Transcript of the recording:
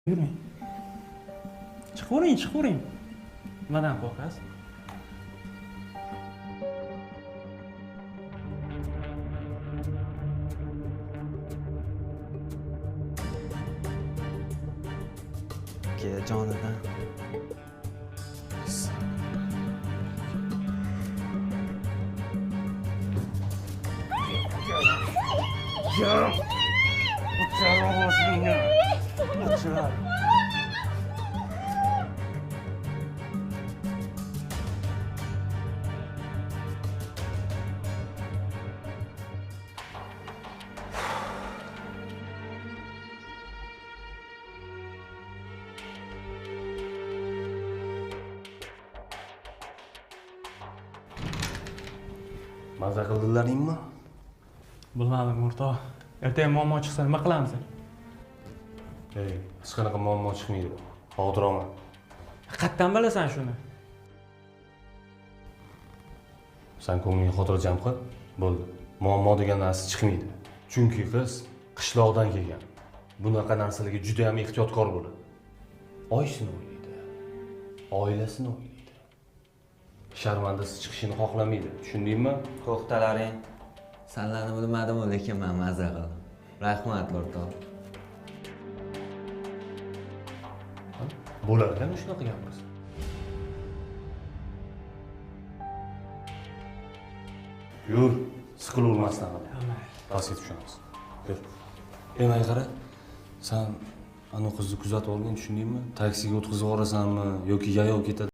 Yürüyün. Chiqavering. Nimadan qo'rqasiz? Ke jonidan. Maza qildilaringmi? Bilmadim, o'rtoq. Ertaga muammo chiqsa nima qilamiz? Hech qanaqa muammo chiqmaydi. Xotiraman. Qayerdan bilasan shuni? Sen ko'nglingga xotirjam qil. Bo'ldi. Muammo degan narsa chiqmaydi. Chunki qiz qishloqdan kelgan. Bunaqa narsalarga juda ham ehtiyotkor bo'ladi. Oysini o'ylaydi. Oilasini o'ylaydi. Sharmandasi chiqishini xohlamaydi. Tushundingmi? To'xtalaring. Sanlarni bilmadim, lekin men maza qildim. Rahmat, o'rtoq. Bo'larkan shunaqa gapimiz. Yur, siqilavermasdan qil. Pastga tushamiz. Yur. Menga qara. Sen ana qizni kuzatib olgin, tushundingmi? Taksiga o'tkazib yuborasanmi yoki yayov ketadi?